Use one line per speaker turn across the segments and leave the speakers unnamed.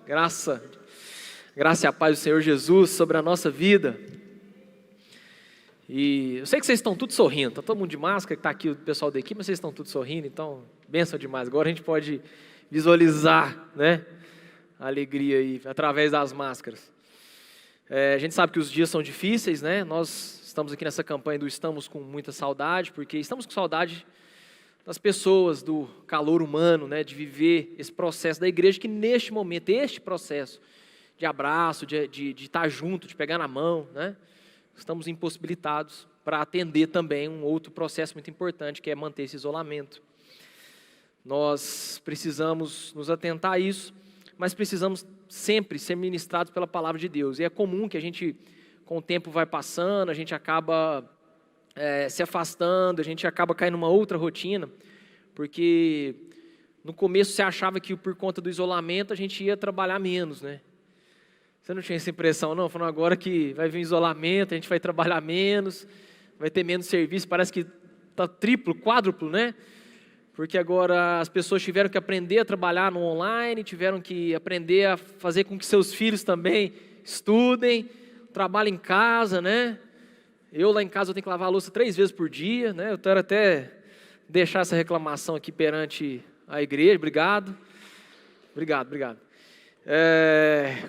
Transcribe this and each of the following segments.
Graça e a paz do Senhor Jesus sobre a nossa vida. E eu sei que vocês estão todos sorrindo, está todo mundo de máscara, que está aqui o pessoal da equipe, mas vocês estão todos sorrindo, então, bênção demais. Agora a gente pode visualizar, né, a alegria aí, através das máscaras. A gente sabe que os dias são difíceis, né, nós estamos aqui nessa campanha do Estamos com muita saudade, porque estamos com saudade das pessoas, do calor humano, né, de viver esse processo da igreja, que neste momento, este processo de abraço, de estar junto, de pegar na mão, né, estamos impossibilitados para atender também um outro processo muito importante, que é manter esse isolamento. Nós precisamos nos atentar a isso, mas precisamos sempre ser ministrados pela palavra de Deus. E é comum que a gente, com o tempo vai passando, a gente acaba se afastando, a gente acaba caindo numa outra rotina, porque no começo você achava que por conta do isolamento a gente ia trabalhar menos, né? Você não tinha essa impressão, não? Falando agora que vai vir isolamento, a gente vai trabalhar menos, vai ter menos serviço, parece que está triplo, quádruplo, né? Porque agora as pessoas tiveram que aprender a trabalhar no online, tiveram que aprender a fazer com que seus filhos também estudem, trabalhem em casa, né? Eu lá em casa eu tenho que lavar a louça 3 vezes por dia, né? Eu quero até deixar essa reclamação aqui perante a igreja. Obrigado.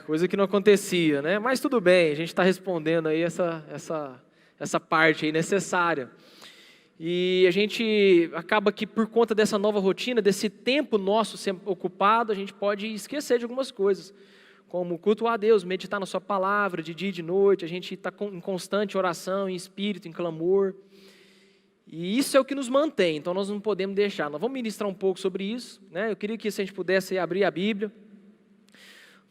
Coisa que não acontecia, né? Mas tudo bem, a gente está respondendo aí essa parte aí necessária. E a gente acaba que por conta dessa nova rotina, desse tempo nosso sempre ocupado, a gente pode esquecer de algumas coisas, como cultuar a Deus, meditar na sua palavra de dia e de noite, a gente está em constante oração, em espírito, em clamor, e isso é o que nos mantém, então nós não podemos deixar. Nós vamos ministrar um pouco sobre isso, né? Eu queria que se a gente pudesse abrir a Bíblia,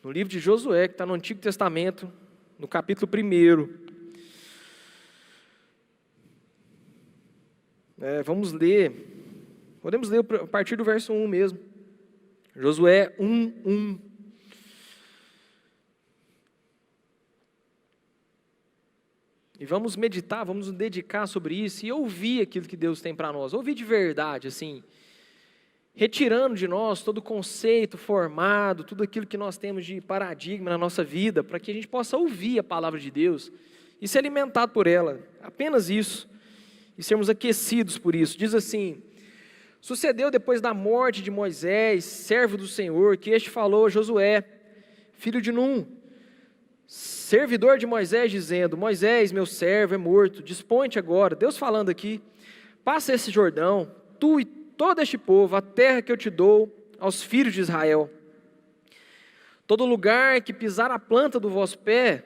no livro de Josué, que está no Antigo Testamento, no capítulo 1. Vamos ler, podemos ler a partir do verso 1 mesmo, Josué 1:1. E vamos meditar, vamos nos dedicar sobre isso e ouvir aquilo que Deus tem para nós. Ouvir de verdade, assim, retirando de nós todo o conceito formado, tudo aquilo que nós temos de paradigma na nossa vida, para que a gente possa ouvir a palavra de Deus e ser alimentado por ela. Apenas isso. E sermos aquecidos por isso. Diz assim: sucedeu depois da morte de Moisés, servo do Senhor, que este falou a Josué, filho de Num, servidor de Moisés, dizendo: Moisés, meu servo, é morto, dispõe-te agora, Deus falando aqui, passa esse Jordão, tu e todo este povo, a terra que eu te dou aos filhos de Israel. Todo lugar que pisar a planta do vosso pé,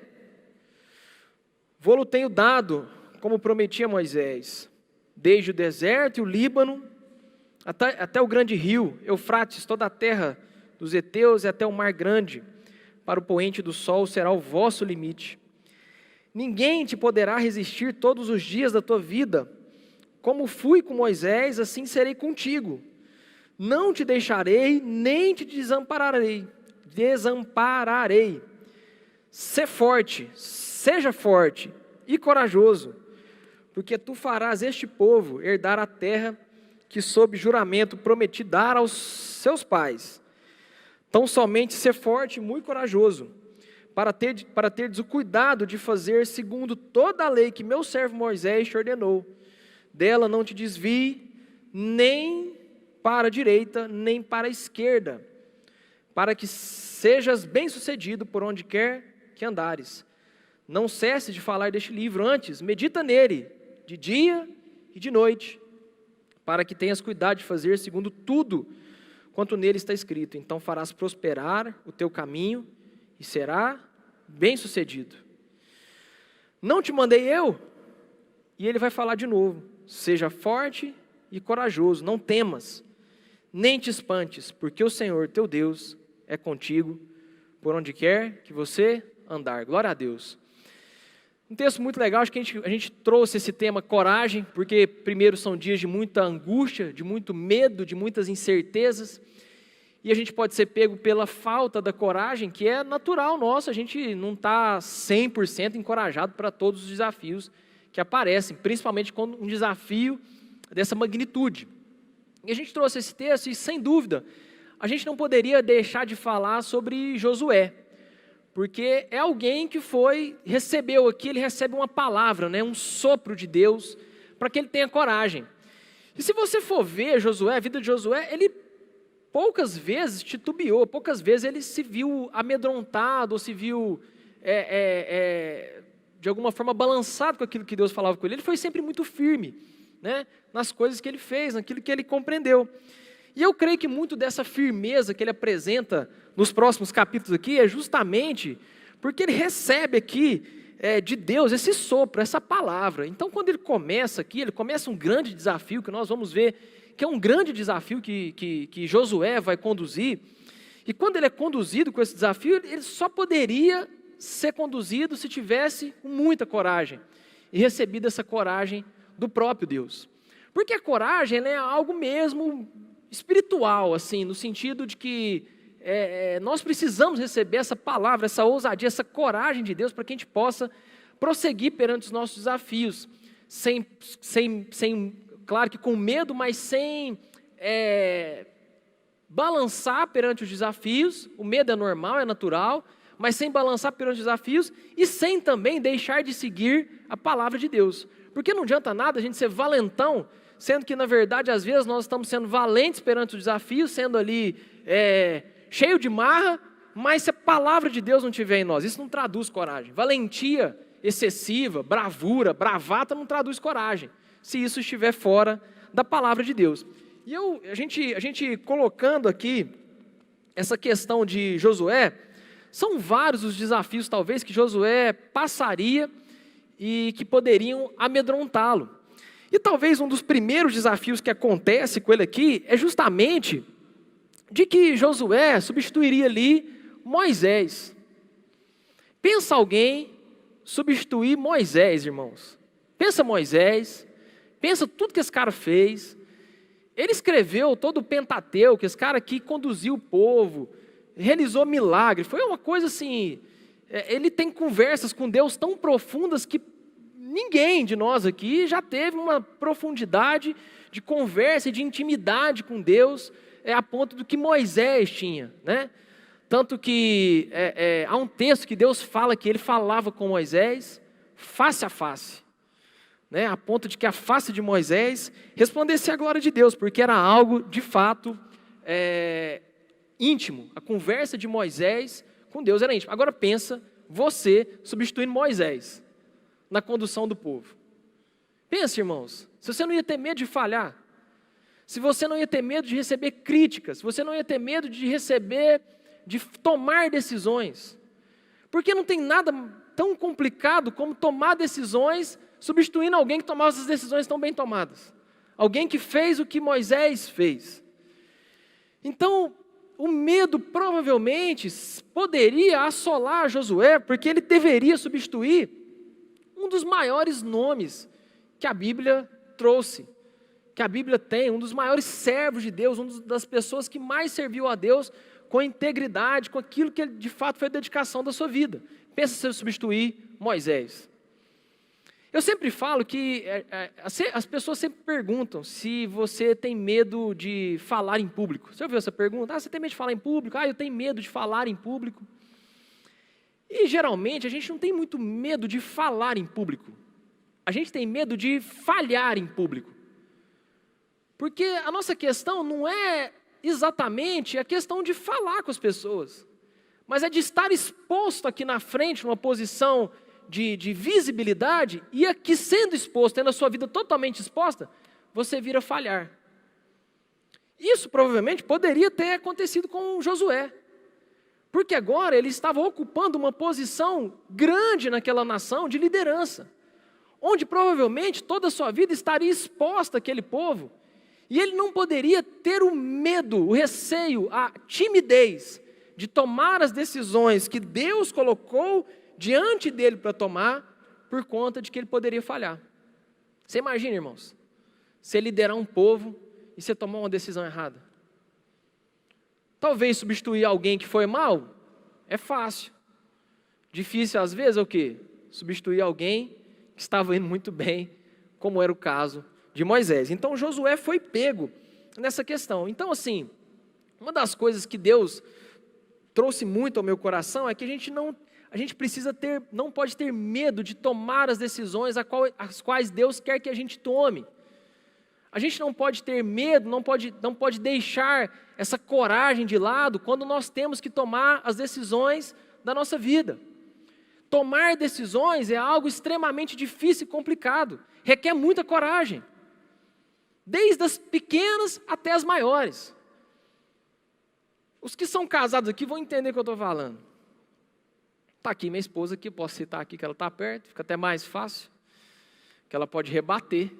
vô-lo tenho dado, como prometi a Moisés, desde o deserto e o Líbano, até o grande rio, Eufrates, toda a terra dos heteus e até o mar grande, para o poente do sol será o vosso limite. Ninguém te poderá resistir todos os dias da tua vida. Como fui com Moisés, assim serei contigo. Não te deixarei, nem te desampararei. Seja forte e corajoso, porque tu farás este povo herdar a terra que sob juramento prometi dar aos seus pais. Tão somente ser forte e muito corajoso, para teres o cuidado de fazer segundo toda a lei que meu servo Moisés te ordenou. Dela não te desvie, nem para a direita, nem para a esquerda, para que sejas bem-sucedido por onde quer que andares. Não cesse de falar deste livro, antes medita nele, de dia e de noite, para que tenhas cuidado de fazer segundo tudo quanto nele está escrito. Então farás prosperar o teu caminho e será bem-sucedido. Não te mandei eu? E ele vai falar de novo. Seja forte e corajoso, não temas, nem te espantes, porque o Senhor teu Deus é contigo, por onde quer que você andar. Glória a Deus. Um texto muito legal, acho que a gente trouxe esse tema coragem, porque primeiro são dias de muita angústia, de muito medo, de muitas incertezas, e a gente pode ser pego pela falta da coragem, que é natural nossa, a gente não está 100% encorajado para todos os desafios que aparecem, principalmente quando um desafio dessa magnitude. E a gente trouxe esse texto e, sem dúvida, a gente não poderia deixar de falar sobre Josué, porque é alguém que recebeu aqui, ele recebe uma palavra, né, um sopro de Deus, para que ele tenha coragem. E se você for ver Josué, a vida de Josué, ele poucas vezes titubeou, poucas vezes ele se viu amedrontado, ou se viu, de alguma forma, balançado com aquilo que Deus falava com ele. Ele foi sempre muito firme, né, nas coisas que ele fez, naquilo que ele compreendeu. E eu creio que muito dessa firmeza que ele apresenta nos próximos capítulos aqui é justamente porque ele recebe aqui de Deus esse sopro, essa palavra. Então, quando ele começa aqui, ele começa um grande desafio, que nós vamos ver que é um grande desafio que Josué vai conduzir. E quando ele é conduzido com esse desafio, ele só poderia ser conduzido se tivesse muita coragem e recebido essa coragem do próprio Deus. Porque a coragem é algo mesmo espiritual, assim, no sentido de que nós precisamos receber essa palavra, essa ousadia, essa coragem de Deus para que a gente possa prosseguir perante os nossos desafios, claro que com medo, mas sem balançar perante os desafios. O medo é normal, é natural, mas sem balançar perante os desafios e sem também deixar de seguir a palavra de Deus. Porque não adianta nada a gente ser valentão, sendo que, na verdade, às vezes nós estamos sendo valentes perante os desafios, sendo ali cheio de marra, mas se a palavra de Deus não estiver em nós, isso não traduz coragem. Valentia excessiva, bravura, bravata não traduz coragem, se isso estiver fora da palavra de Deus. E a gente colocando aqui essa questão de Josué, são vários os desafios talvez que Josué passaria e que poderiam amedrontá-lo. E talvez um dos primeiros desafios que acontece com ele aqui é justamente de que Josué substituiria ali Moisés. Pensa alguém substituir Moisés, irmãos. Pensa Moisés, pensa tudo que esse cara fez. Ele escreveu todo o Pentateuco, esse cara aqui conduziu o povo, realizou milagre. Foi uma coisa assim, ele tem conversas com Deus tão profundas que ninguém de nós aqui já teve uma profundidade de conversa e de intimidade com Deus, a ponto do que Moisés tinha, né? Tanto que há um texto que Deus fala que ele falava com Moisés face a face, né? A ponto de que a face de Moisés resplandecesse a glória de Deus, porque era algo de fato íntimo. A conversa de Moisés com Deus era íntima. Agora pensa você substituindo Moisés na condução do povo. Pensa, irmãos, se você não ia ter medo de falhar, se você não ia ter medo de receber críticas, se você não ia ter medo de tomar decisões, porque não tem nada tão complicado como tomar decisões substituindo alguém que tomava essas decisões tão bem tomadas, alguém que fez o que Moisés fez. Então, o medo provavelmente poderia assolar Josué, porque ele deveria substituir um dos maiores nomes que a Bíblia trouxe, que a Bíblia tem, um dos maiores servos de Deus, uma das pessoas que mais serviu a Deus com integridade, com aquilo que de fato foi a dedicação da sua vida. Pensa se eu substituir Moisés. Eu sempre falo que as pessoas sempre perguntam se você tem medo de falar em público. Você ouviu essa pergunta? Você tem medo de falar em público? Eu tenho medo de falar em público. E geralmente a gente não tem muito medo de falar em público. A gente tem medo de falhar em público. Porque a nossa questão não é exatamente a questão de falar com as pessoas, mas é de estar exposto aqui na frente, numa posição de visibilidade, e aqui sendo exposto, tendo a sua vida totalmente exposta, você vira falhar. Isso provavelmente poderia ter acontecido com Josué, porque agora ele estava ocupando uma posição grande naquela nação de liderança, onde provavelmente toda a sua vida estaria exposta àquele povo, e ele não poderia ter o medo, o receio, a timidez de tomar as decisões que Deus colocou diante dele para tomar, por conta de que ele poderia falhar. Você imagina, irmãos, você liderar um povo e você tomar uma decisão errada. Talvez substituir alguém que foi mal é fácil. Difícil às vezes é o quê? Substituir alguém que estava indo muito bem, como era o caso de Moisés. Então Josué foi pego nessa questão. Então assim, Uma das coisas que Deus trouxe muito ao meu coração é que a gente não pode ter medo de tomar as decisões as quais Deus quer que a gente tome. A gente não pode ter medo, não pode deixar essa coragem de lado quando nós temos que tomar as decisões da nossa vida. Tomar decisões é algo extremamente difícil e complicado, requer muita coragem, desde as pequenas até as maiores. Os que são casados aqui vão entender o que eu estou falando. Está aqui minha esposa aqui, posso citar aqui que ela está perto, fica até mais fácil, que ela pode rebater.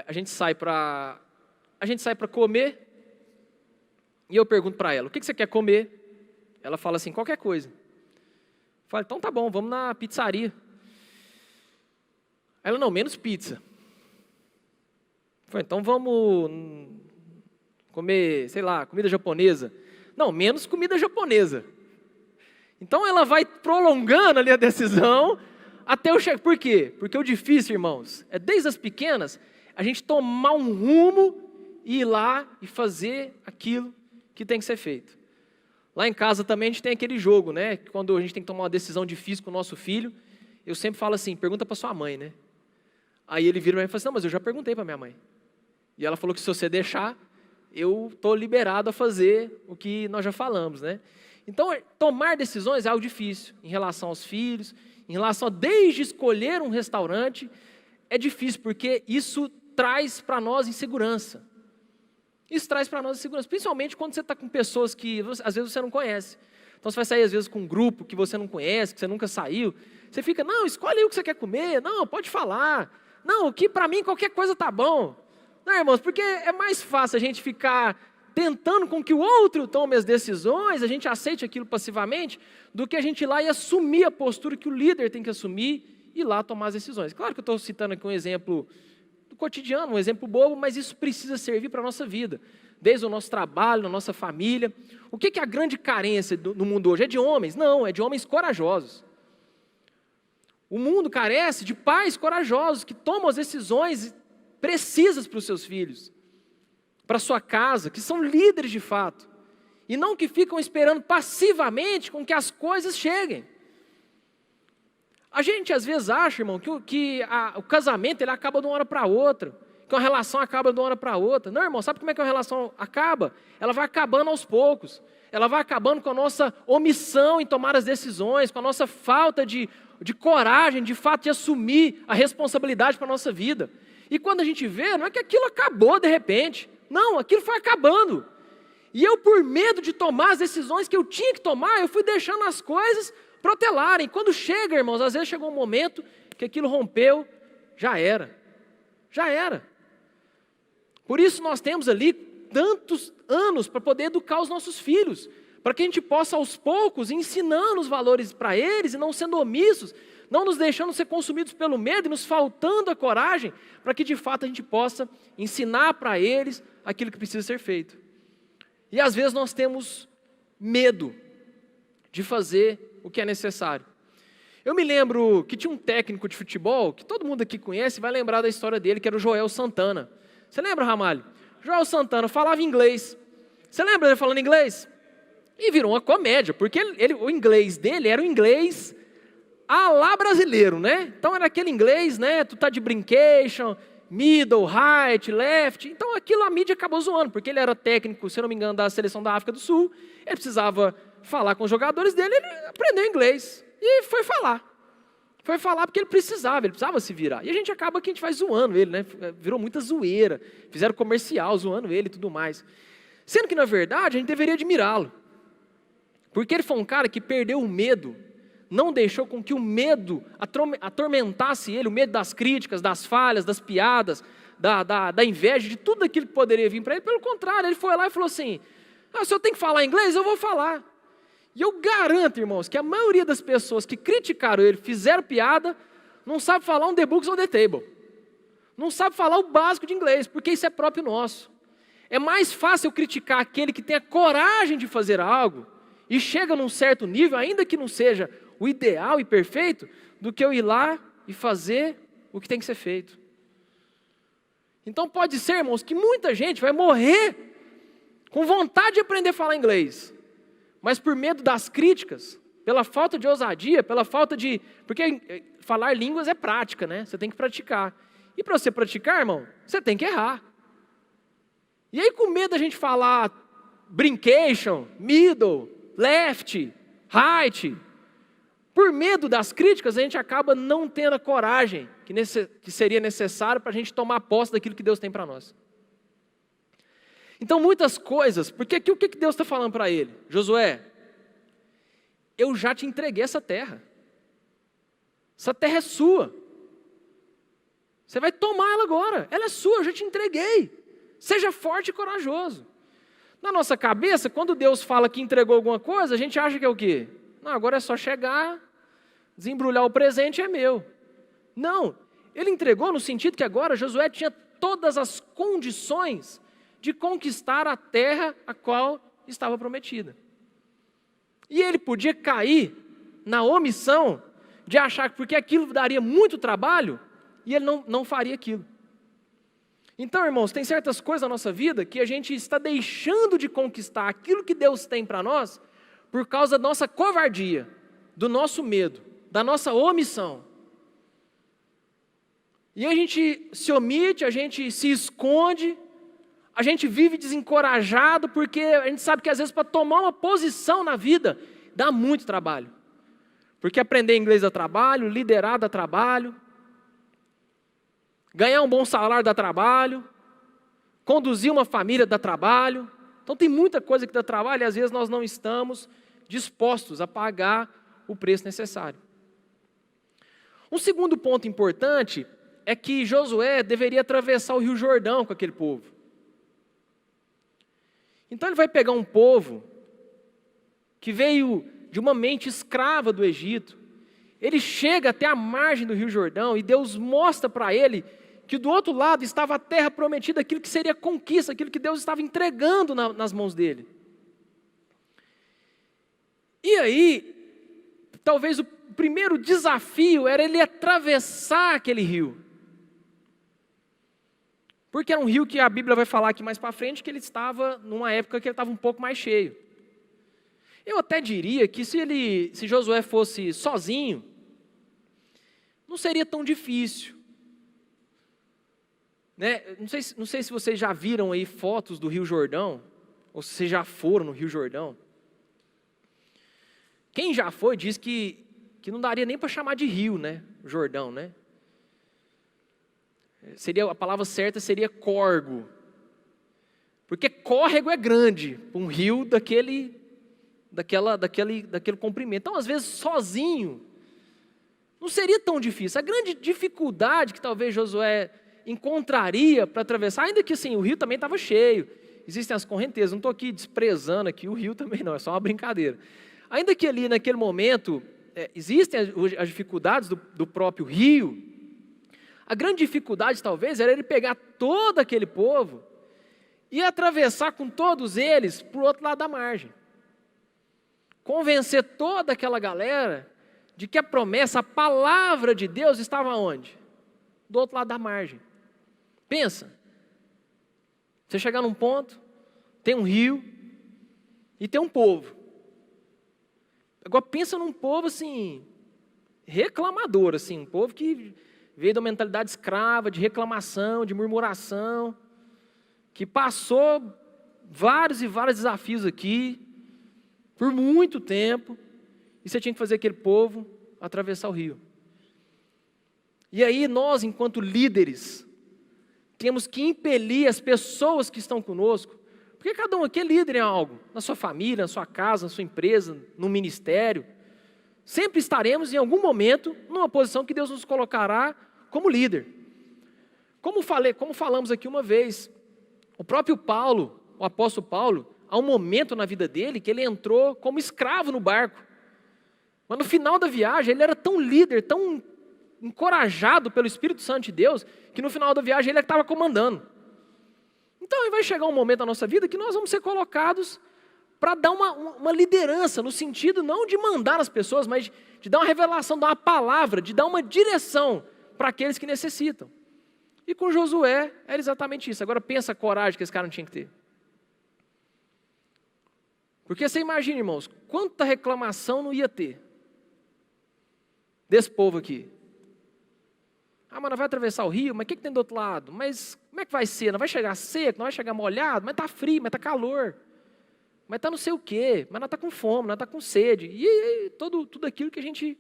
A gente sai para comer, e eu pergunto para ela, o que você quer comer? Ela fala assim, qualquer coisa. Eu falo, então tá bom, vamos na pizzaria. Ela, não, menos pizza. Eu falo, então vamos comer, sei lá, comida japonesa. Não, menos comida japonesa. Então ela vai prolongando ali a decisão até eu chegar. Por quê? Porque o difícil, irmãos, é desde as pequenas, a gente tomar um rumo e ir lá e fazer aquilo que tem que ser feito. Lá em casa também a gente tem aquele jogo, né? Quando a gente tem que tomar uma decisão difícil com o nosso filho, eu sempre falo assim, pergunta para sua mãe, né? Aí ele vira para mim e fala assim, não, mas eu já perguntei para minha mãe. E ela falou que se você deixar, eu estou liberado a fazer o que nós já falamos, né? Então, tomar decisões é algo difícil em relação aos filhos, em relação a desde escolher um restaurante, é difícil, porque isso traz para nós insegurança. Isso traz para nós insegurança, principalmente quando você está com pessoas que às vezes você não conhece. Então você vai sair às vezes com um grupo que você não conhece, que você nunca saiu. Você fica, não, escolhe aí o que você quer comer, não, pode falar. Não, que para mim qualquer coisa tá bom. Não, irmãos, porque é mais fácil a gente ficar tentando com que o outro tome as decisões, a gente aceite aquilo passivamente, do que a gente ir lá e assumir a postura que o líder tem que assumir e ir lá tomar as decisões. Claro que eu estou citando aqui um exemplo do cotidiano, um exemplo bobo, mas isso precisa servir para a nossa vida, desde o nosso trabalho, na nossa família. O que é a grande carência no mundo hoje? É de homens? Não, é de homens corajosos. O mundo carece de pais corajosos, que tomam as decisões precisas para os seus filhos, para a sua casa, que são líderes de fato, e não que ficam esperando passivamente com que as coisas cheguem. A gente às vezes acha, irmão, que o casamento ele acaba de uma hora para outra, que uma relação acaba de uma hora para outra. Não, irmão, sabe como é que a relação acaba? Ela vai acabando aos poucos, ela vai acabando com a nossa omissão em tomar as decisões, com a nossa falta de coragem, de fato, de assumir a responsabilidade para a nossa vida. E quando a gente vê, não é que aquilo acabou de repente, não, aquilo foi acabando. E eu, por medo de tomar as decisões que eu tinha que tomar, eu fui deixando as coisas protelarem. Quando chega, irmãos, às vezes chegou um momento que aquilo rompeu, já era. Já era. Por isso nós temos ali tantos anos para poder educar os nossos filhos, para que a gente possa aos poucos ir ensinando os valores para eles e não sendo omissos, não nos deixando ser consumidos pelo medo e nos faltando a coragem, para que de fato a gente possa ensinar para eles aquilo que precisa ser feito. E às vezes nós temos medo de fazer o que é necessário. Eu me lembro que tinha um técnico de futebol, que todo mundo aqui conhece, vai lembrar da história dele, que era o Joel Santana. Você lembra, Ramalho? Joel Santana falava inglês. Você lembra dele falando inglês? E virou uma comédia, porque o inglês dele era o inglês à la brasileiro, né? Então era aquele inglês, né? Tu tá de brincation, middle, right, left. Então aquilo a mídia acabou zoando, porque ele era técnico, se eu não me engano, da seleção da África do Sul. Ele precisava falar com os jogadores dele, ele aprendeu inglês e foi falar. Foi falar porque ele precisava se virar. E a gente acaba que a gente vai zoando ele, né? Virou muita zoeira, fizeram comercial zoando ele e tudo mais. Sendo que, na verdade, a gente deveria admirá-lo. Porque ele foi um cara que perdeu o medo, não deixou com que o medo atormentasse ele, o medo das críticas, das falhas, das piadas, da inveja, de tudo aquilo que poderia vir para ele. Pelo contrário, ele foi lá e falou assim, se eu tenho que falar inglês, eu vou falar. E eu garanto, irmãos, que a maioria das pessoas que criticaram ele, fizeram piada, não sabe falar um the books on the table. Não sabe falar o básico de inglês, porque isso é próprio nosso. É mais fácil eu criticar aquele que tem a coragem de fazer algo e chega num certo nível, ainda que não seja o ideal e perfeito, do que eu ir lá e fazer o que tem que ser feito. Então pode ser, irmãos, que muita gente vai morrer com vontade de aprender a falar inglês, mas por medo das críticas, pela falta de ousadia, pela falta de... Porque falar línguas é prática, né? Você tem que praticar. E para você praticar, irmão, você tem que errar. E aí com medo da gente falar brincation, middle, left, right, por medo das críticas, a gente acaba não tendo a coragem que seria necessário para a gente tomar posse daquilo que Deus tem para nós. Então muitas coisas, porque aqui o que Deus está falando para ele? Josué, eu já te entreguei essa terra é sua, você vai tomar ela agora, ela é sua, eu já te entreguei, seja forte e corajoso. Na nossa cabeça, quando Deus fala que entregou alguma coisa, a gente acha que é o quê? Não, agora é só chegar, desembrulhar o presente, é meu. Não, ele entregou no sentido que agora Josué tinha todas as condições de conquistar a terra a qual estava prometida. E ele podia cair na omissão de achar que porque aquilo daria muito trabalho, e ele não faria aquilo. Então, irmãos, tem certas coisas na nossa vida que a gente está deixando de conquistar aquilo que Deus tem para nós por causa da nossa covardia, do nosso medo, da nossa omissão. E a gente se omite, a gente se esconde, a gente vive desencorajado porque a gente sabe que às vezes para tomar uma posição na vida dá muito trabalho. Porque aprender inglês dá trabalho, liderar dá trabalho, ganhar um bom salário dá trabalho, conduzir uma família dá trabalho. Então tem muita coisa que dá trabalho e às vezes nós não estamos dispostos a pagar o preço necessário. Um segundo ponto importante é que Josué deveria atravessar o Rio Jordão com aquele povo. Então ele vai pegar um povo que veio de uma mente escrava do Egito. Ele chega até a margem do Rio Jordão e Deus mostra para ele que do outro lado estava a terra prometida, aquilo que seria conquista, aquilo que Deus estava entregando nas mãos dele. E aí, talvez o primeiro desafio era ele atravessar aquele rio. Porque era um rio que a Bíblia vai falar aqui mais para frente, que ele estava numa época que ele estava um pouco mais cheio. Eu até diria que se Josué fosse sozinho, não seria tão difícil. Né? Não sei se vocês já viram aí fotos do Rio Jordão, ou se vocês já foram no Rio Jordão. Quem já foi diz que não daria nem para chamar de rio, né? O Jordão, né? A palavra certa seria córrego. Porque córrego é grande, um rio daquele comprimento. Então, às vezes, sozinho, não seria tão difícil. A grande dificuldade que talvez Josué encontraria para atravessar, ainda que assim, o rio também estava cheio, existem as correntezas, não estou aqui desprezando aqui o rio também não, é só uma brincadeira. Ainda que ali naquele momento, existem as dificuldades do próprio rio, a grande dificuldade talvez era ele pegar todo aquele povo e atravessar com todos eles para o outro lado da margem. Convencer toda aquela galera de que a promessa, a palavra de Deus estava onde? Do outro lado da margem. Pensa, você chegar num ponto, tem um rio e tem um povo. Agora pensa num povo assim, reclamador, assim, um povo que veio da mentalidade escrava, de reclamação, de murmuração, que passou vários e vários desafios aqui, por muito tempo, e você tinha que fazer aquele povo atravessar o rio. E aí nós, enquanto líderes, temos que impelir as pessoas que estão conosco, porque cada um aqui é líder em algo, na sua família, na sua casa, na sua empresa, no ministério. Sempre estaremos em algum momento numa posição que Deus nos colocará como líder. Como falamos aqui uma vez, o próprio Paulo, o apóstolo Paulo, há um momento na vida dele que ele entrou como escravo no barco. Mas no final da viagem ele era tão líder, tão encorajado pelo Espírito Santo de Deus, que no final da viagem ele estava comandando. Então vai chegar um momento na nossa vida que nós vamos ser colocados para dar uma liderança, no sentido não de mandar as pessoas, mas de dar uma revelação, dar uma palavra, de dar uma direção para aqueles que necessitam. E com Josué era exatamente isso. Agora pensa a coragem que esse cara não tinha que ter. Porque você imagina, irmãos, quanta reclamação não ia ter desse povo aqui. Ah, mas não vai atravessar o rio, mas o que tem do outro lado? Mas como é que vai ser? Não vai chegar seco, não vai chegar molhado, mas está frio, mas está calor. Mas está não sei o quê, mas não está com fome, não está com sede. E tudo aquilo que a gente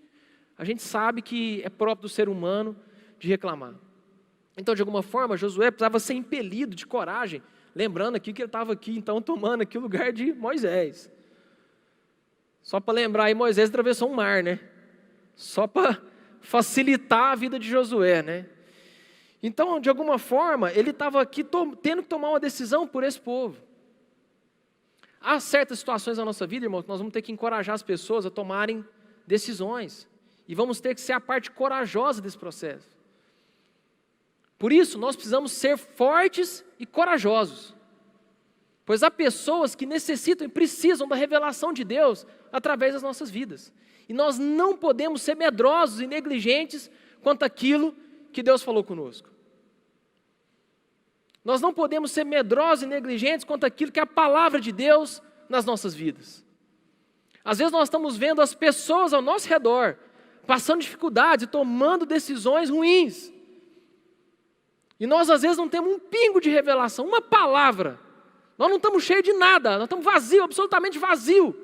sabe que é próprio do ser humano de reclamar. Então, de alguma forma, Josué precisava ser impelido de coragem, lembrando aqui que ele estava aqui, então, tomando aqui o lugar de Moisés. Só para lembrar aí, Moisés atravessou um mar, né? Só para facilitar a vida de Josué, né? Então, de alguma forma, ele estava aqui tendo que tomar uma decisão por esse povo. Há certas situações na nossa vida, irmãos, que nós vamos ter que encorajar as pessoas a tomarem decisões. E vamos ter que ser a parte corajosa desse processo. Por isso, nós precisamos ser fortes e corajosos. Pois há pessoas que necessitam e precisam da revelação de Deus através das nossas vidas. E nós não podemos ser medrosos e negligentes quanto àquilo que Deus falou conosco. Nós não podemos ser medrosos e negligentes quanto àquilo que é a palavra de Deus nas nossas vidas. Às vezes nós estamos vendo as pessoas ao nosso redor passando dificuldades e tomando decisões ruins. E nós às vezes não temos um pingo de revelação, uma palavra. Nós não estamos cheios de nada, nós estamos vazios, absolutamente vazios,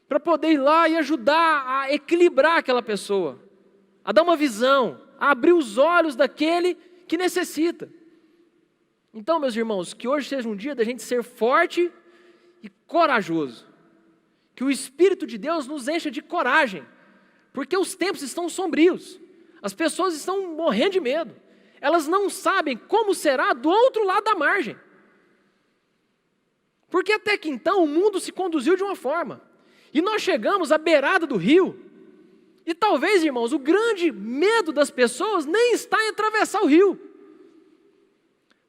para poder ir lá e ajudar a equilibrar aquela pessoa, a dar uma visão, a abrir os olhos daquele que necessita. Então, meus irmãos, que hoje seja um dia da gente ser forte e corajoso, que o Espírito de Deus nos encha de coragem, porque os tempos estão sombrios, as pessoas estão morrendo de medo, elas não sabem como será do outro lado da margem. Porque até que então o mundo se conduziu de uma forma. E nós chegamos à beirada do rio. E talvez, irmãos, o grande medo das pessoas nem está em atravessar o rio.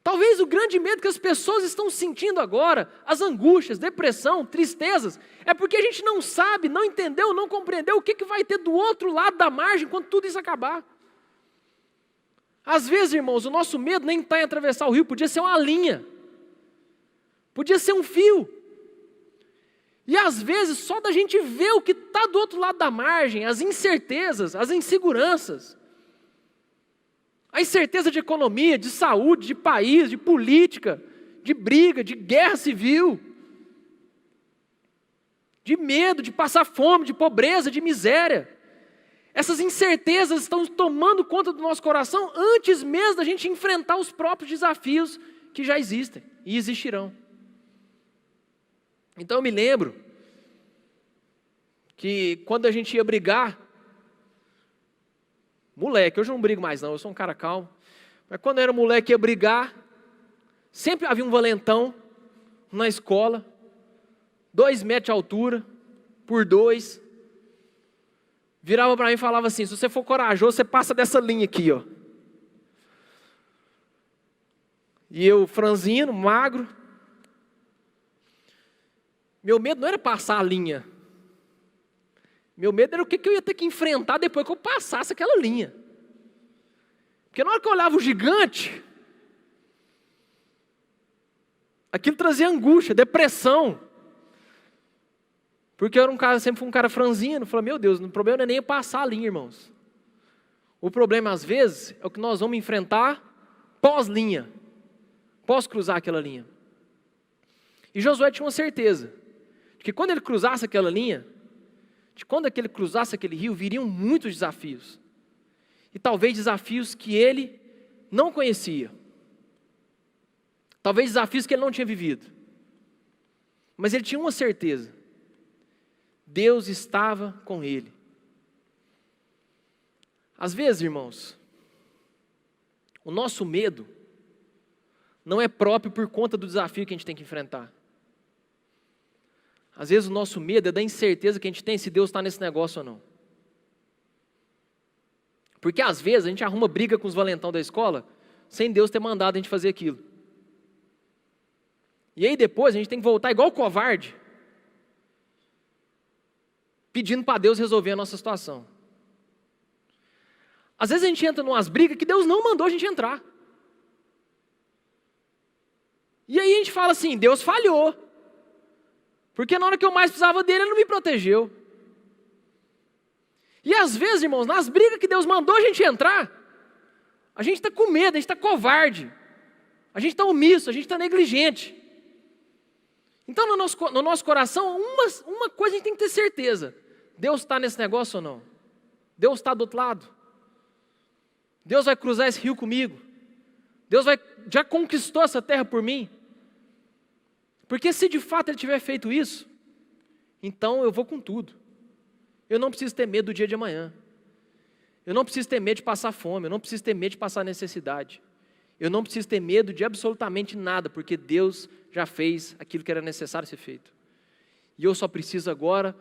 Talvez o grande medo que as pessoas estão sentindo agora, as angústias, depressão, tristezas, é porque a gente não sabe, não entendeu, não compreendeu o que vai ter do outro lado da margem quando tudo isso acabar. Às vezes, irmãos, o nosso medo nem está em atravessar o rio, podia ser uma linha. Podia ser um fio. E às vezes, só da gente ver o que está do outro lado da margem, as incertezas, as inseguranças, a incerteza de economia, de saúde, de país, de política, de briga, de guerra civil, de medo, de passar fome, de pobreza, de miséria. Essas incertezas estão tomando conta do nosso coração antes mesmo da gente enfrentar os próprios desafios que já existem e existirão. Então eu me lembro que quando a gente ia brigar, moleque, hoje eu não brigo mais não, eu sou um cara calmo, mas quando eu era moleque ia brigar, sempre havia um valentão na escola, 2 metros de altura, por 2, virava para mim e falava assim, se você for corajoso, você passa dessa linha aqui, ó. E eu, franzino, magro, meu medo não era passar a linha. Meu medo era o que eu ia ter que enfrentar depois que eu passasse aquela linha. Porque na hora que eu olhava o gigante, aquilo trazia angústia, depressão. Porque eu era sempre fui um cara franzino. Falei, meu Deus, o problema não é nem passar a linha, irmãos. O problema, às vezes, é o que nós vamos enfrentar pós-linha. Pós cruzar aquela linha. E Josué tinha uma certeza. De que quando ele cruzasse aquela linha, de quando ele cruzasse aquele rio, viriam muitos desafios. E talvez desafios que ele não conhecia. Talvez desafios que ele não tinha vivido. Mas ele tinha uma certeza. Deus estava com ele. Às vezes, irmãos, o nosso medo não é próprio por conta do desafio que a gente tem que enfrentar. Às vezes o nosso medo é da incerteza que a gente tem se Deus está nesse negócio ou não. Porque às vezes a gente arruma briga com os valentão da escola sem Deus ter mandado a gente fazer aquilo. E aí depois a gente tem que voltar igual covarde, pedindo para Deus resolver a nossa situação. Às vezes a gente entra em umas brigas que Deus não mandou a gente entrar. E aí a gente fala assim, Deus falhou. Porque na hora que eu mais precisava dele, ele não me protegeu. E às vezes, irmãos, nas brigas que Deus mandou a gente entrar, a gente está com medo, a gente está covarde, a gente está omisso, a gente está negligente. Então no nosso coração, uma coisa a gente tem que ter certeza: Deus está nesse negócio ou não? Deus está do outro lado? Deus vai cruzar esse rio comigo? Deus já conquistou essa terra por mim? Porque se de fato Ele tiver feito isso, então eu vou com tudo. Eu não preciso ter medo do dia de amanhã. Eu não preciso ter medo de passar fome. Eu não preciso ter medo de passar necessidade. Eu não preciso ter medo de absolutamente nada, porque Deus já fez aquilo que era necessário ser feito. E eu só preciso agora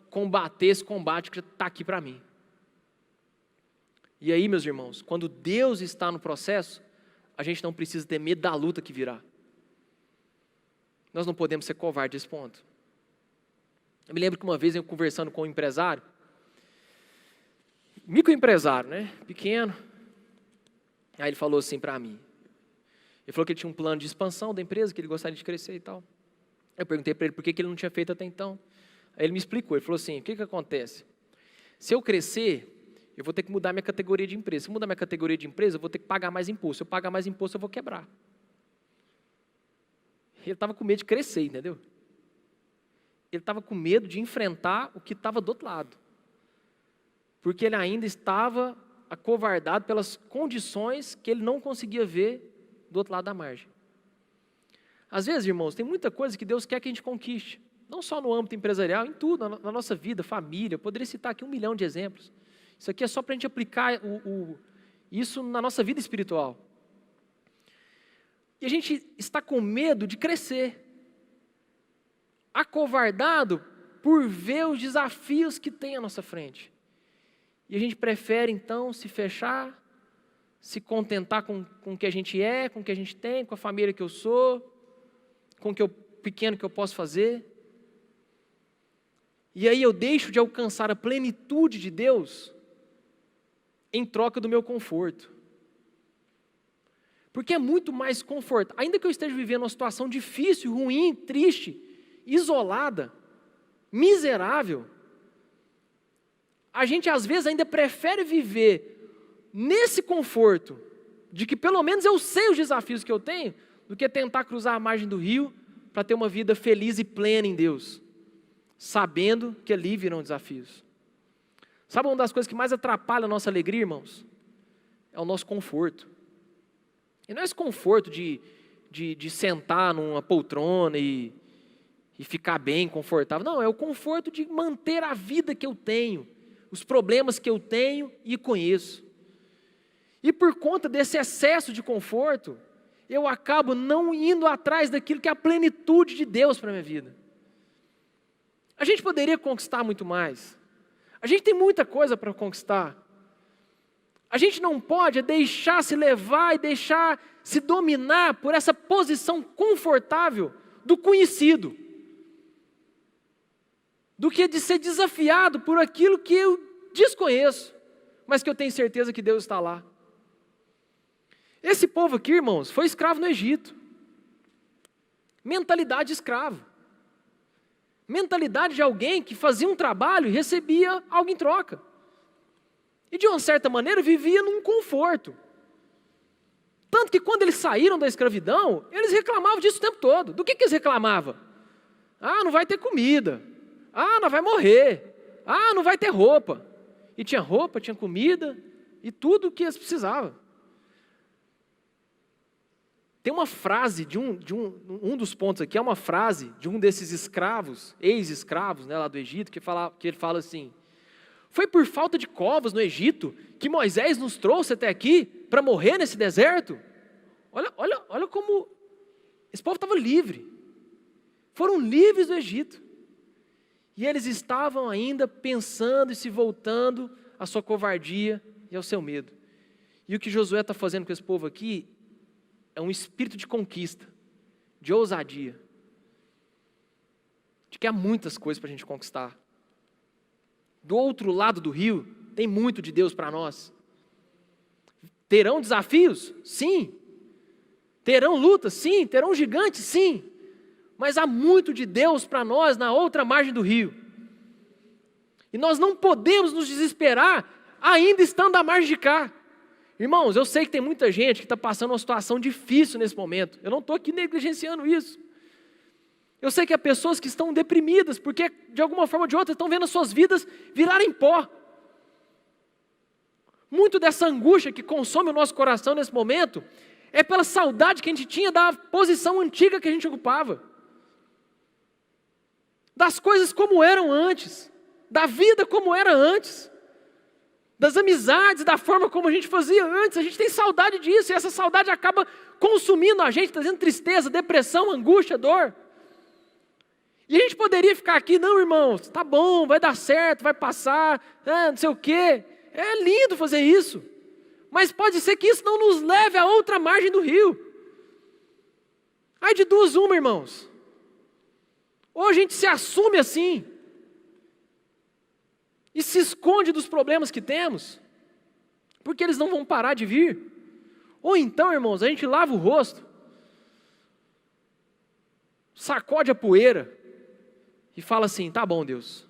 combater esse combate que está aqui para mim. E aí, meus irmãos, quando Deus está no processo, a gente não precisa ter medo da luta que virá. Nós não podemos ser covardes nesse ponto. Eu me lembro que uma vez eu conversando com um empresário, microempresário, né, pequeno, aí ele falou assim para mim, ele falou que ele tinha um plano de expansão da empresa, que ele gostaria de crescer e tal. Eu perguntei para ele por que ele não tinha feito até então. Aí ele me explicou, ele falou assim: o que acontece? Se eu crescer, eu vou ter que mudar minha categoria de empresa. Se eu mudar minha categoria de empresa, eu vou ter que pagar mais imposto. Se eu pagar mais imposto, eu vou quebrar. Ele estava com medo de crescer, entendeu? Ele estava com medo de enfrentar o que estava do outro lado. Porque ele ainda estava acovardado pelas condições que ele não conseguia ver do outro lado da margem. Às vezes, irmãos, tem muita coisa que Deus quer que a gente conquiste. Não só no âmbito empresarial, em tudo, na nossa vida, família. Eu poderia citar aqui 1 milhão de exemplos. Isso aqui é só para a gente aplicar isso na nossa vida espiritual. E a gente está com medo de crescer. Acovardado por ver os desafios que tem à nossa frente. E a gente prefere, então, se fechar, se contentar com o que a gente é, com o que a gente tem, com a família que eu sou, com o pequeno que eu posso fazer. E aí eu deixo de alcançar a plenitude de Deus em troca do meu conforto. Porque é muito mais confortável, ainda que eu esteja vivendo uma situação difícil, ruim, triste, isolada, miserável, a gente às vezes ainda prefere viver nesse conforto, de que pelo menos eu sei os desafios que eu tenho, do que tentar cruzar a margem do rio para ter uma vida feliz e plena em Deus, sabendo que ali virão desafios. Sabe uma das coisas que mais atrapalha a nossa alegria, irmãos? É o nosso conforto. E não é esse conforto de sentar numa poltrona e ficar bem, confortável. Não, é o conforto de manter a vida que eu tenho, os problemas que eu tenho e conheço. E por conta desse excesso de conforto, eu acabo não indo atrás daquilo que é a plenitude de Deus para a minha vida. A gente poderia conquistar muito mais. A gente tem muita coisa para conquistar. A gente não pode deixar se levar e deixar se dominar por essa posição confortável do conhecido, do que de ser desafiado por aquilo que eu desconheço, mas que eu tenho certeza que Deus está lá. Esse povo aqui, irmãos, foi escravo no Egito. Mentalidade de escravo. Mentalidade de alguém que fazia um trabalho e recebia algo em troca. E de uma certa maneira vivia num conforto. Tanto que quando eles saíram da escravidão, eles reclamavam disso o tempo todo. Do que eles reclamavam? Ah, não vai ter comida. Ah, não vai morrer. Ah, não vai ter roupa. E tinha roupa, tinha comida e tudo o que eles precisavam. Tem uma frase um dos pontos aqui, é uma frase de um desses escravos, ex-escravos, né, lá do Egito, que ele fala assim: foi por falta de covas no Egito que Moisés nos trouxe até aqui para morrer nesse deserto? Olha como esse povo estava livre. Foram livres do Egito. E eles estavam ainda pensando e se voltando à sua covardia e ao seu medo. E o que Josué está fazendo com esse povo aqui é um espírito de conquista, de ousadia, de que há muitas coisas para a gente conquistar. Do outro lado do rio, tem muito de Deus para nós. Terão desafios? Sim. Terão lutas? Sim. Terão gigantes? Sim. mas há muito de Deus para nós na outra margem do rio. E nós não podemos nos desesperar ainda estando à margem de cá. Irmãos, eu sei que tem muita gente que está passando uma situação difícil nesse momento. Eu não estou aqui negligenciando isso. Eu sei que há pessoas que estão deprimidas, porque de alguma forma ou de outra estão vendo as suas vidas virarem pó. Muito dessa angústia que consome o nosso coração nesse momento é pela saudade que a gente tinha da posição antiga que a gente ocupava. Das coisas como eram antes. Da vida como era antes. Das amizades, da forma como a gente fazia antes. A gente tem saudade disso e essa saudade acaba consumindo a gente, trazendo tristeza, depressão, angústia, dor. E a gente poderia ficar aqui, não, irmãos, tá bom, vai dar certo, vai passar, não sei o quê. É lindo fazer isso. Mas pode ser que isso não nos leve a outra margem do rio. Ai de duas uma, irmãos. Ou a gente se assume assim e se esconde dos problemas que temos, porque eles não vão parar de vir. Ou então, irmãos, a gente lava o rosto, sacode a poeira e fala assim, tá bom, Deus,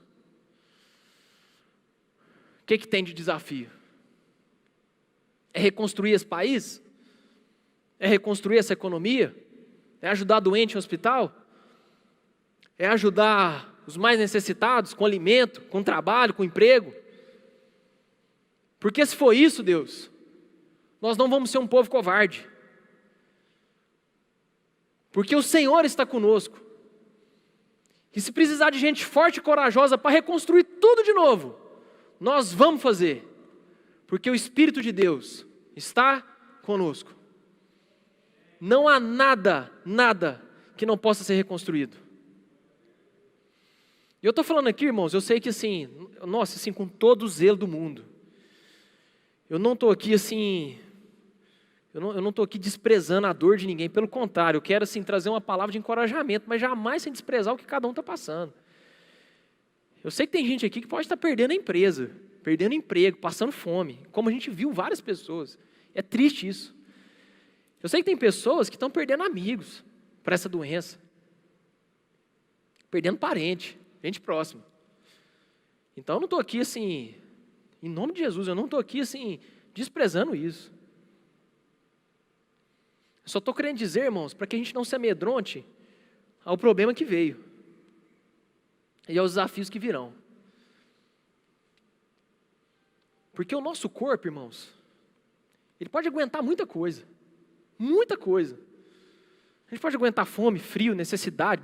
o que tem de desafio? É reconstruir esse país? É reconstruir essa economia? É ajudar doente em hospital? É ajudar os mais necessitados com alimento, com trabalho, com emprego? Porque se for isso, Deus, nós não vamos ser um povo covarde. Porque o Senhor está conosco. E se precisar de gente forte e corajosa para reconstruir tudo de novo, nós vamos fazer. Porque o Espírito de Deus está conosco. Não há nada que não possa ser reconstruído. E eu estou falando aqui, irmãos, eu sei que assim, nossa, assim, com todo o zelo do mundo. Eu não estou aqui assim, eu não estou aqui desprezando a dor de ninguém, pelo contrário, eu quero assim trazer uma palavra de encorajamento, mas jamais sem desprezar o que cada um está passando. Eu sei que tem gente aqui que pode estar perdendo a empresa, perdendo emprego, passando fome, como a gente viu várias pessoas. É triste isso. Eu sei que tem pessoas que estão perdendo amigos para essa doença, perdendo parente, gente próxima. Então eu não estou aqui assim, em nome de Jesus, eu não estou aqui assim, desprezando isso. Eu só estou querendo dizer, irmãos, para que a gente não se amedronte ao problema que veio e aos desafios que virão. Porque o nosso corpo, irmãos, ele pode aguentar muita coisa. Muita coisa. A gente pode aguentar fome, frio, necessidade,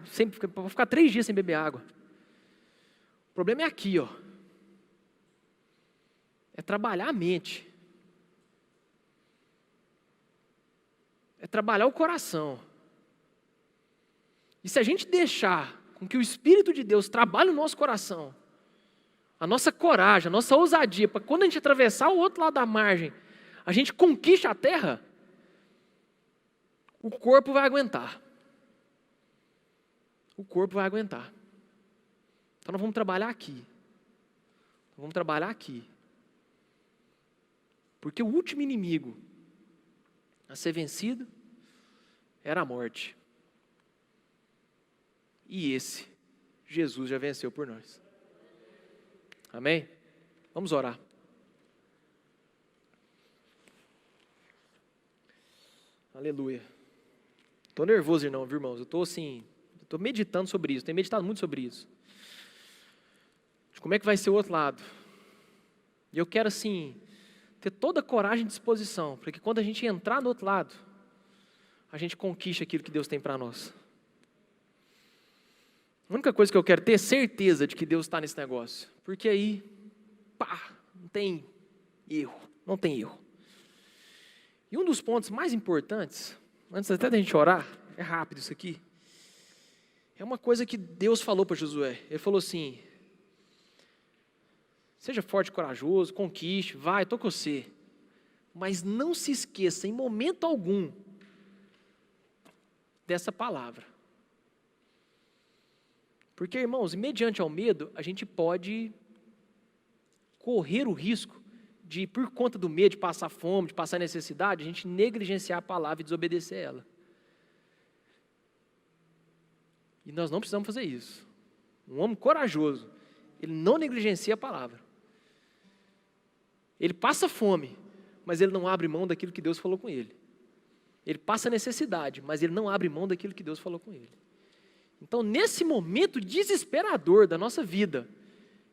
pode ficar 3 dias sem beber água. O problema é aqui, ó. É trabalhar a mente. É trabalhar o coração. E se a gente deixar com que o Espírito de Deus trabalhe o nosso coração, a nossa coragem, a nossa ousadia, para quando a gente atravessar o outro lado da margem, a gente conquista a terra, o corpo vai aguentar. O corpo vai aguentar. Então nós vamos trabalhar aqui. Vamos trabalhar aqui. Porque o último inimigo a ser vencido era a morte. E esse, Jesus já venceu por nós. Amém? Vamos orar. Aleluia. Estou nervoso, irmãos. Eu estou assim, estou meditando sobre isso, tenho meditado muito sobre isso. De como é que vai ser o outro lado. E eu quero assim, ter toda a coragem e disposição, para que quando a gente entrar no outro lado, a gente conquiste aquilo que Deus tem para nós. A única coisa que eu quero ter é certeza de que Deus está nesse negócio. Porque aí, não tem erro, não tem erro. E um dos pontos mais importantes, antes até da gente orar, é rápido isso aqui, é uma coisa que Deus falou para Josué. Ele falou assim, seja forte e corajoso, conquiste, vai, estou com você. Mas não se esqueça em momento algum dessa palavra. Porque, irmãos, mediante ao medo, a gente pode correr o risco de, por conta do medo, de passar fome, de passar necessidade, a gente negligenciar a palavra e desobedecer ela. E nós não precisamos fazer isso. Um homem corajoso, ele não negligencia a palavra. Ele passa fome, mas ele não abre mão daquilo que Deus falou com ele. Ele passa necessidade, mas ele não abre mão daquilo que Deus falou com ele. Então, nesse momento desesperador da nossa vida,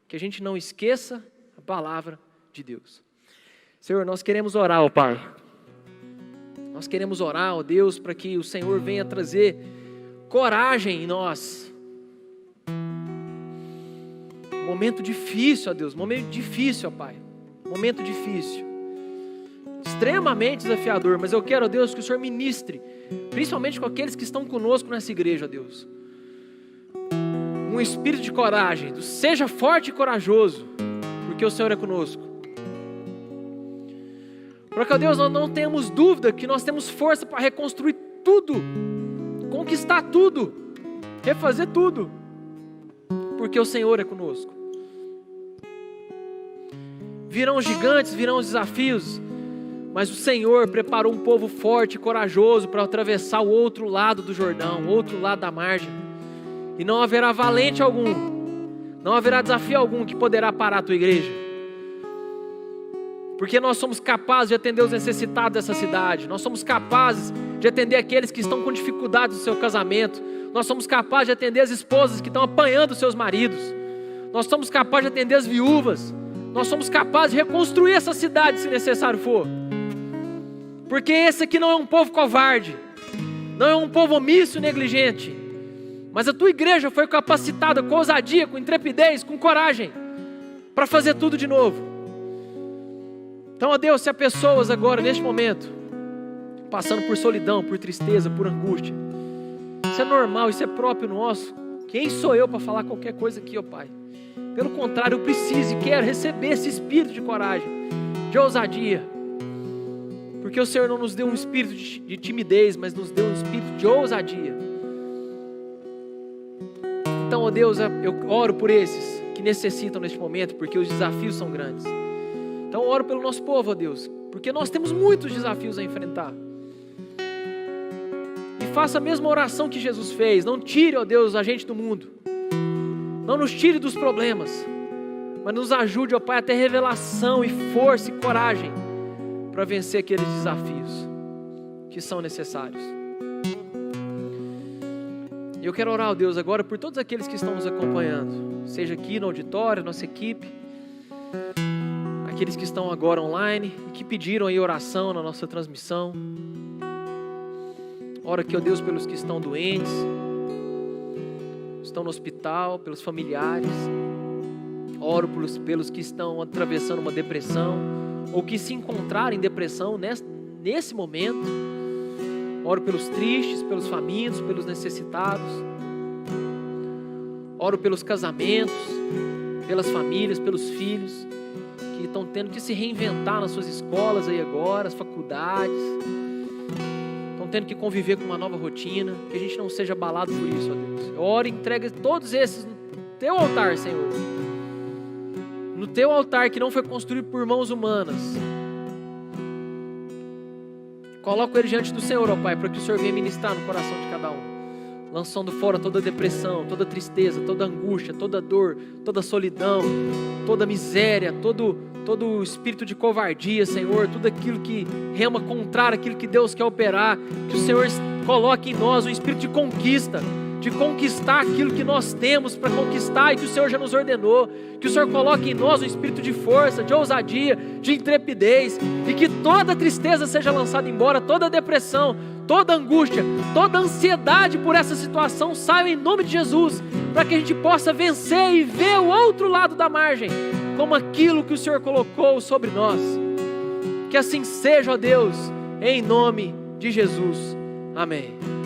que a gente não esqueça a palavra de Deus. Senhor, nós queremos orar, ó Pai. Nós queremos orar, ó Deus, para que o Senhor venha trazer coragem em nós. Momento difícil, ó Deus, momento difícil, ó Pai. Momento difícil. Extremamente desafiador, mas eu quero, ó Deus, que o Senhor ministre, principalmente com aqueles que estão conosco nessa igreja, ó Deus. Um espírito de coragem, seja forte e corajoso, porque o Senhor é conosco. Para que, ó Deus, nós não tenhamos dúvida que nós temos força para reconstruir tudo, conquistar tudo, refazer tudo, porque o Senhor é conosco. Virão gigantes, virão os desafios, mas o Senhor preparou um povo forte e corajoso para atravessar o outro lado do Jordão, o outro lado da margem. E não haverá valente algum, não haverá desafio algum que poderá parar a tua igreja. Porque nós somos capazes de atender os necessitados dessa cidade. Nós somos capazes de atender aqueles que estão com dificuldades no seu casamento. Nós somos capazes de atender as esposas que estão apanhando os seus maridos. Nós somos capazes de atender as viúvas. Nós somos capazes de reconstruir essa cidade se necessário for. Porque esse aqui não é um povo covarde. Não é um povo omisso e negligente. Mas a tua igreja foi capacitada com ousadia, com intrepidez, com coragem, para fazer tudo de novo. Então, ó Deus, se há pessoas agora, neste momento, passando por solidão, por tristeza, por angústia, isso é normal, isso é próprio nosso. Quem sou eu para falar qualquer coisa aqui, ó Pai? Pelo contrário, eu preciso e quero receber esse espírito de coragem, de ousadia. Porque o Senhor não nos deu um espírito de timidez, mas nos deu um espírito de ousadia. Então, ó Deus, eu oro por esses que necessitam neste momento, porque os desafios são grandes. Então, eu oro pelo nosso povo, ó Deus, porque nós temos muitos desafios a enfrentar. E faça a mesma oração que Jesus fez. Não tire, ó Deus, a gente do mundo. Não nos tire dos problemas, mas nos ajude, ó Pai, a ter revelação e força e coragem para vencer aqueles desafios que são necessários. E eu quero orar, ó Deus, agora por todos aqueles que estão nos acompanhando, seja aqui no auditório, nossa equipe, aqueles que estão agora online e que pediram aí oração na nossa transmissão. Ora aqui, ó Deus, pelos que estão doentes, estão no hospital, pelos familiares. Oro pelos que estão atravessando uma depressão ou que se encontraram em depressão nesse momento. Oro pelos tristes, pelos famintos, pelos necessitados. Oro pelos casamentos, pelas famílias, pelos filhos que estão tendo que se reinventar nas suas escolas aí agora, as faculdades. Estão tendo que conviver com uma nova rotina. Que a gente não seja abalado por isso, ó Deus. Eu oro e entrego todos esses no teu altar, Senhor. No teu altar que não foi construído por mãos humanas. Coloco ele diante do Senhor, ó Pai, para que o Senhor venha ministrar no coração de cada um, lançando fora toda depressão, toda tristeza, toda angústia, toda dor, toda solidão, toda miséria, todo espírito de covardia, Senhor, tudo aquilo que rema contrário aquilo que Deus quer operar. Que o Senhor coloque em nós um espírito de conquista, de conquistar aquilo que nós temos para conquistar e que o Senhor já nos ordenou. Que o Senhor coloque em nós um espírito de força, de ousadia, de intrepidez, e que toda tristeza seja lançada embora, toda depressão, toda angústia, toda ansiedade por essa situação saia em nome de Jesus, para que a gente possa vencer e ver o outro lado da margem como aquilo que o Senhor colocou sobre nós. Que assim seja, ó Deus, em nome de Jesus. Amém.